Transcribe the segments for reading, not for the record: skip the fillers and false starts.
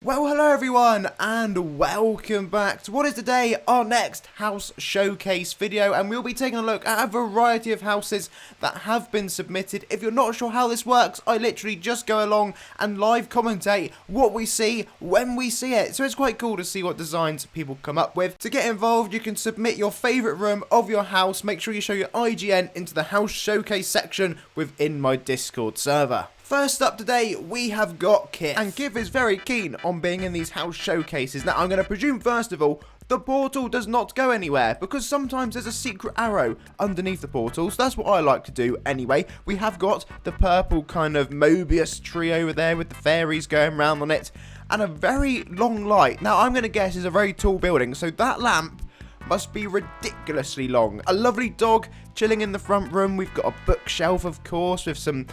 Well, hello everyone, and welcome back to what is today our next house showcase video, and we'll be taking a look at a variety of houses that have been submitted. If you're not sure how this works, I literally just go along and live commentate what we see when we see it, so it's quite cool to see what designs people come up with. To get involved, you can submit your favourite room of your house. Make sure you show your IGN into the house showcase section within my Discord server. First up today, we have got Kiph, and Kiph is very keen on being in these house showcases. Now, I'm going to presume, first of all, the portal does not go anywhere, because sometimes there's a secret arrow underneath the portal, so that's what I like to do anyway. We have got the purple kind of Mobius tree over there with the fairies going round on it, and a very long light. Now, I'm going to guess it's a very tall building, so that lamp must be ridiculously long. A lovely dog chilling in the front room. We've got a bookshelf, of course, with some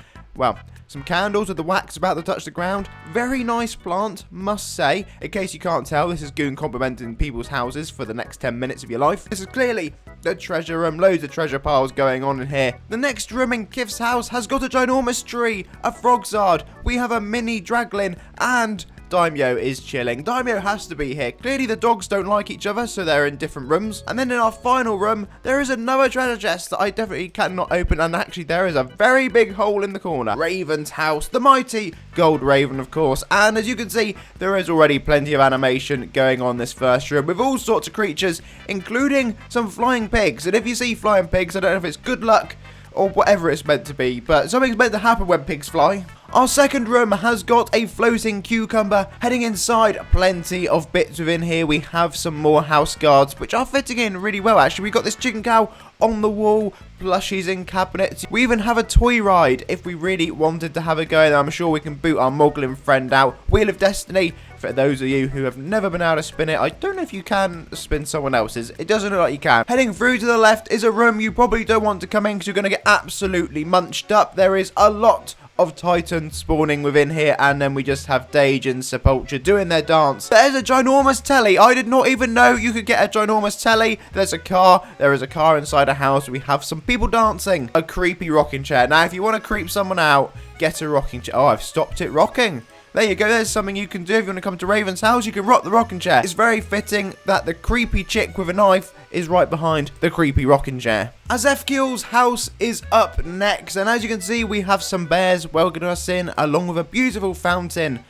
candles with the wax about to touch the ground. Very nice plant, must say. In case you can't tell, this is Goon complimenting people's houses for the next 10 minutes of your life. This is clearly the treasure room. Loads of treasure piles going on in here. The next room in Kif's house has got a ginormous tree, a frogzard. We have a mini draglin, and Daimyo is chilling. Daimyo has to be here. Clearly the dogs don't like each other, so they're in different rooms. And then in our final room, there is another treasure chest that I definitely cannot open, and actually there is a very big hole in the corner. Raven's house, the mighty gold raven, of course. And as you can see, there is already plenty of animation going on this first room with all sorts of creatures, including some flying pigs. And if you see flying pigs, I don't know if it's good luck or whatever it's meant to be, but something's meant to happen when pigs fly. Our second room has got a floating cucumber. Heading inside, plenty of bits within here. We have some more house guards, which are fitting in really well, actually. We've got this chicken cow on the wall, plushies in cabinets. We even have a toy ride if we really wanted to have a go, and I'm sure we can boot our Moglin friend out. Wheel of Destiny, for those of you who have never been able to spin it. I don't know if you can spin someone else's. It doesn't look like you can. Heading through to the left is a room you probably don't want to come in because you're going to get absolutely munched up. There is a lot of Titans spawning within here, and then we just have Dage and Sepultura doing their dance. There's a ginormous telly. I did not even know you could get a ginormous telly. There's a car. There is a car inside a house. We have some people dancing. A creepy rocking chair. Now, if you want to creep someone out, get a rocking chair. Oh, I've stopped it rocking. There you go, there's something you can do if you want to come to Raven's house. You can rock the rocking chair. It's very fitting that the creepy chick with a knife is right behind the creepy rocking chair. Azafkiel's house is up next, and as you can see, we have some bears welcoming us in, along with a beautiful fountain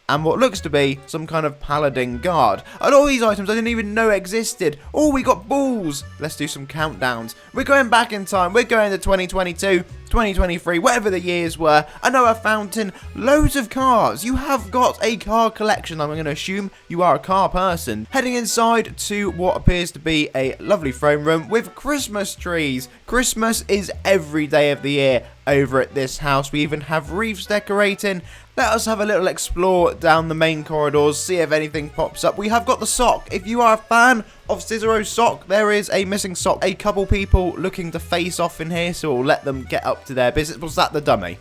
and what looks to be some kind of paladin guard. And all these items I didn't even know existed. Oh, we got balls. Let's do some countdowns. We're going back in time. We're going to 2022, 2023, whatever the years were. Another fountain, loads of cars. You have got a car collection. I'm going to assume you are a car person. Heading inside to what appears to be a lovely throne room with Christmas trees. Christmas is every day of the year over at this house. We even have wreaths decorating. Let us have a little explore down the main corridors, see if anything pops up. We have got the sock. If you are a fan of Scissor's sock, there is a missing sock. A couple people looking to face off in here, so we'll let them get up to their business. Was that the dummy?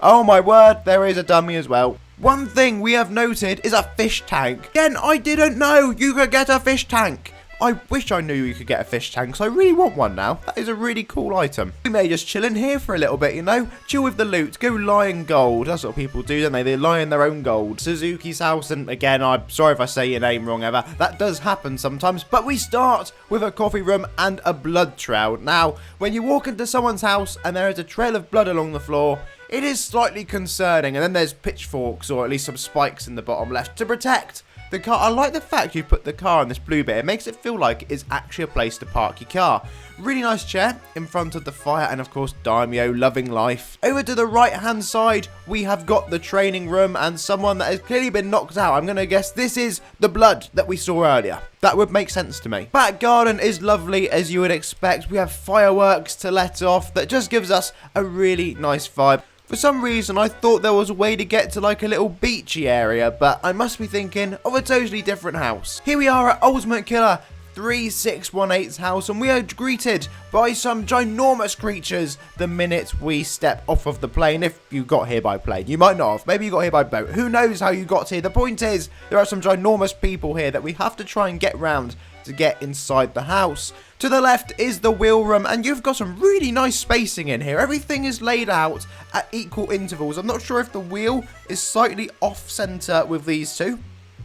Oh my word, there is a dummy as well. One thing we have noted is a fish tank. Again, I didn't know you could get a fish tank. I wish I knew you could get a fish tank, because I really want one now. That is a really cool item. We may just chill in here for a little bit, you know? Chill with the loot. Go lie in gold. That's what people do, don't they? They lie in their own gold. Sasuke's house, and again, I'm sorry if I say your name wrong ever. That does happen sometimes. But we start with a coffee room and a blood trail. Now, when you walk into someone's house and there is a trail of blood along the floor, it is slightly concerning. And then there's pitchforks, or at least some spikes in the bottom left to protect the car. I like the fact you put the car on this blue bit. It makes it feel like it's actually a place to park your car. Really nice chair in front of the fire, and of course Daimyo loving life. Over to the right hand side, we have got the training room and someone that has clearly been knocked out. I'm going to guess this is the blood that we saw earlier. That would make sense to me. Back garden is lovely as you would expect. We have fireworks to let off that just gives us a really nice vibe. For some reason, I thought there was a way to get to like a little beachy area, but I must be thinking of a totally different house. Here we are at Ultimate Killer 3618's house, and we are greeted by some ginormous creatures the minute we step off of the plane. If you got here by plane, you might not have. Maybe you got here by boat. Who knows how you got here? The point is, there are some ginormous people here that we have to try and get round to get inside the house. To the left is the wheel room, and you've got some really nice spacing in here. Everything is laid out at equal intervals. I'm not sure if the wheel is slightly off center with these two.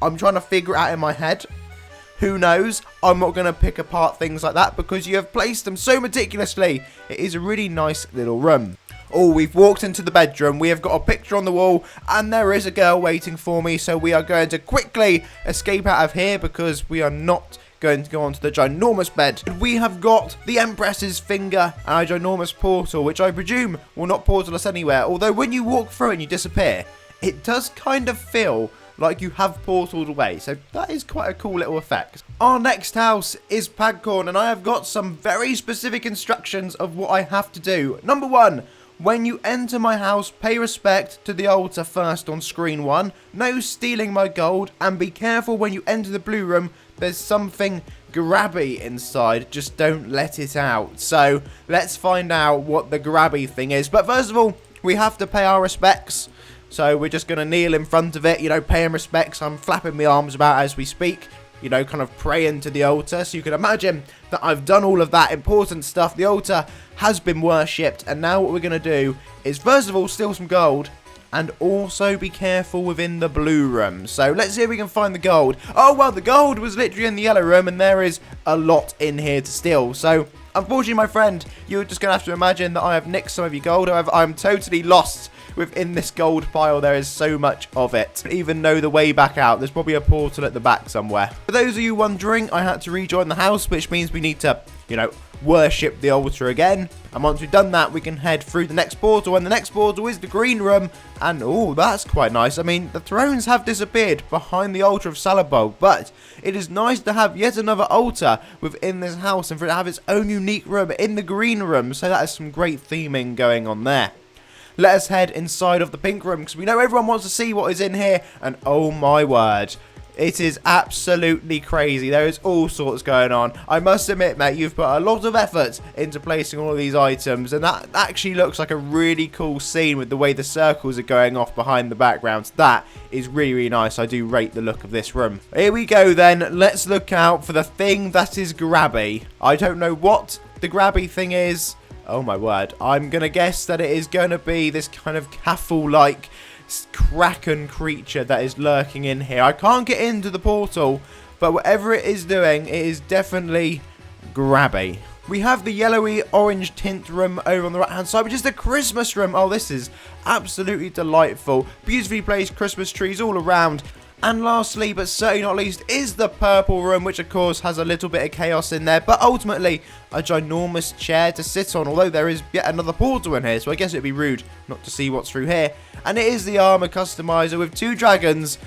I'm trying to figure it out in my head. Who knows? I'm not going to pick apart things like that because you have placed them so meticulously. It is a really nice little room. Oh, we've walked into the bedroom. We have got a picture on the wall and there is a girl waiting for me. So we are going to quickly escape out of here because we are not going to go onto the ginormous bed. We have got the Empress's finger and a ginormous portal, which I presume will not portal us anywhere. Although when you walk through it and you disappear, it does kind of feel like you have portaled away, so that is quite a cool little effect. Our next house is Pagkaun, and I have got some very specific instructions of what I have to do. Number 1, when you enter my house, pay respect to the altar first on screen 1. No stealing my gold, and be careful when you enter the blue room. There's something grabby inside, just don't let it out. So let's find out what the grabby thing is. But first of all, we have to pay our respects. So we're just going to kneel in front of it, you know, paying respects. I'm flapping my arms about as we speak, you know, kind of praying to the altar. So you can imagine that I've done all of that important stuff. The altar has been worshipped. And now what we're going to do is, first of all, steal some gold. And also be careful within the blue room. So let's see if we can find the gold. Oh, well, the gold was literally in the yellow room. And there is a lot in here to steal. So, unfortunately, my friend, you're just going to have to imagine that I have nicked some of your gold. However, I'm totally lost within this gold pile. There is so much of it. I don't even know the way back out. There's probably a portal at the back somewhere. For those of you wondering, I had to rejoin the house, which means we need to, you know, worship the altar again. And once we've done that, we can head through the next portal. And the next portal is the green room. And, oh, that's quite nice. I mean, the thrones have disappeared behind the altar of Salabog. But it is nice to have yet another altar within this house. And for it to have its own unique room in the green room. So that is some great theming going on there. Let us head inside of the pink room because we know everyone wants to see what is in here. And oh my word, it is absolutely crazy. There is all sorts going on. I must admit, mate, you've put a lot of effort into placing all of these items. And that actually looks like a really cool scene with the way the circles are going off behind the backgrounds. That is really, really nice. I do rate the look of this room. Here we go then. Let's look out for the thing that is grabby. I don't know what the grabby thing is. Oh my word. I'm going to guess that it is going to be this kind of Caffle-like kraken creature that is lurking in here. I can't get into the portal, but whatever it is doing, it is definitely grabby. We have the yellowy orange tint room over on the right hand side, which is the Christmas room. Oh, this is absolutely delightful. Beautifully placed Christmas trees all around. And lastly, but certainly not least, is the purple room, which of course has a little bit of chaos in there, but ultimately a ginormous chair to sit on, although there is yet another portal in here, so I guess it'd be rude not to see what's through here. And it is the armor customizer with 2 dragons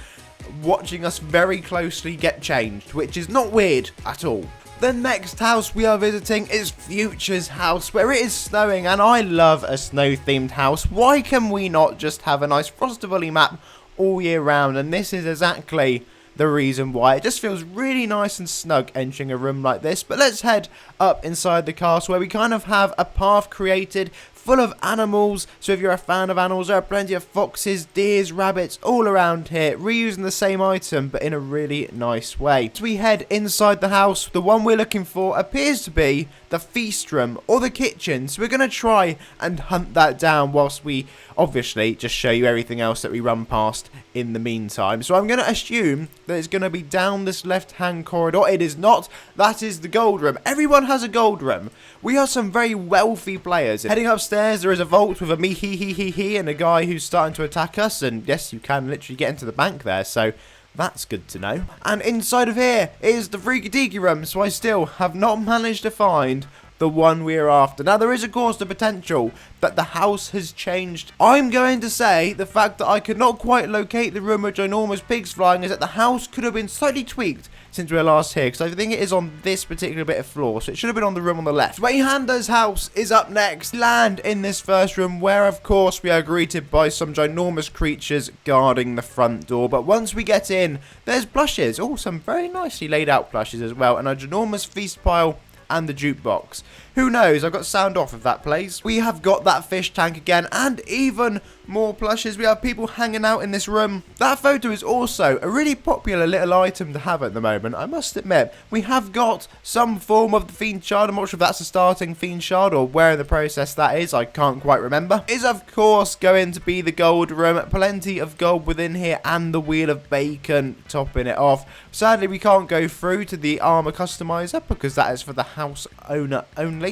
watching us very closely get changed, which is not weird at all. The next house we are visiting is Future's house, where it is snowing, and I love a snow-themed house. Why can we not just have a nice Frostivally map all year round? And this is exactly the reason why. It just feels really nice and snug entering a room like this. But let's head up inside the castle, where we kind of have a path created full of animals. So if you're a fan of animals, there are plenty of foxes, deers, rabbits all around here, reusing the same item but in a really nice way. As we head inside the house, the one we're looking for appears to be the feast room or the kitchen. So we're going to try and hunt that down whilst we obviously just show you everything else that we run past in the meantime. So I'm going to assume that it's going to be down this left-hand corridor. It is not. That is the gold room. Everyone has a gold room. We are some very wealthy players. Heading upstairs, there is a vault with a me and a guy who's starting to attack us. And yes, you can literally get into the bank there. So that's good to know. And inside of here is the freaky deaky room. So I still have not managed to find the one we're after. Now, there is, of course, the potential that the house has changed. I'm going to say the fact that I could not quite locate the room with ginormous pigs flying is that the house could have been slightly tweaked since we were last here, because I think it is on this particular bit of floor, so it should have been on the room on the left. Zweihandar's house is up next. Land in this first room, where, of course, we are greeted by some ginormous creatures guarding the front door. But once we get in, there's plushes. Oh, some very nicely laid out plushes as well, and a ginormous feast pile and the jukebox. Who knows? I've got sound off if that plays. We have got that fish tank again, and even more plushes. We have people hanging out in this room. That photo is also a really popular little item to have at the moment, I must admit. We have got some form of the Fiend Shard. I'm not sure if that's a starting Fiend Shard or where in the process that is. I can't quite remember. Is of course going to be the gold room. Plenty of gold within here and the Wheel of Bacon topping it off. Sadly, we can't go through to the armor customizer because that is for the house owner only.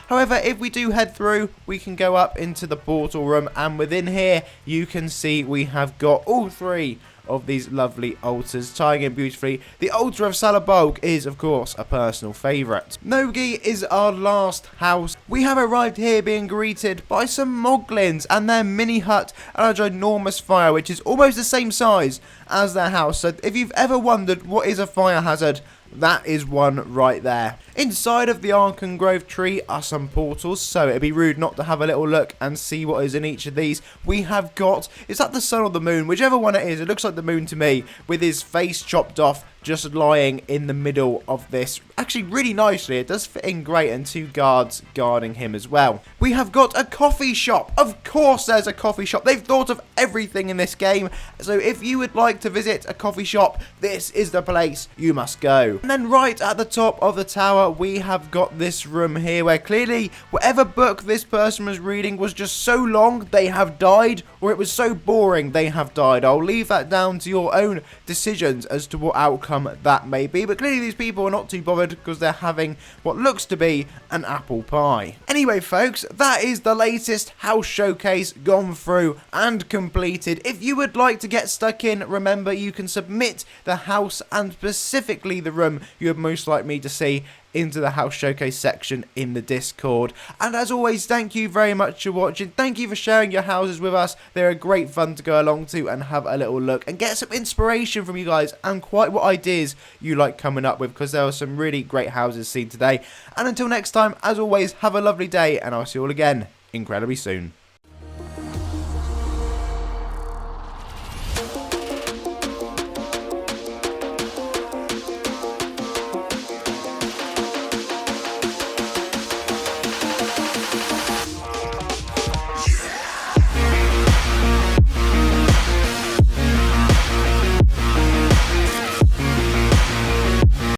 However, if we do head through, we can go up into the portal room, and within here, you can see we have got all three of these lovely altars tying in beautifully. The altar of Salabog is, of course, a personal favourite. Nogi is our last house. We have arrived here being greeted by some moglins and their mini hut and a ginormous fire, which is almost the same size as their house. So if you've ever wondered what is a fire hazard, that is one right there. Inside of the Arkan Grove tree are some portals, so it'd be rude not to have a little look and see what is in each of these. We have got, is that the sun or the moon? Whichever one it is, it looks like the moon to me, with his face chopped off, just lying in the middle of this. Actually, really nicely. It does fit in great, and two guards guarding him as well. We have got a coffee shop. Of course there's a coffee shop. They've thought of everything in this game. So if you would like to visit a coffee shop, this is the place you must go. And then right at the top of the tower, we have got this room here where clearly whatever book this person was reading was just so long they have died, or it was so boring they have died. I'll leave that down to your own decisions as to what outcome that may be, but clearly these people are not too bothered because they're having what looks to be an apple pie. Anyway folks, that is the latest house showcase gone through and completed. If you would like to get stuck in, remember you can submit the house and specifically the room you would most like me to see into the house showcase section in the Discord. And as always, thank you very much for watching. Thank you for sharing your houses with us. They're a great fun to go along to and have a little look and get some inspiration from you guys and quite what ideas you like coming up with, because there are some really great houses seen today. And until next time, as always, have a lovely day and I'll see you all again incredibly soon.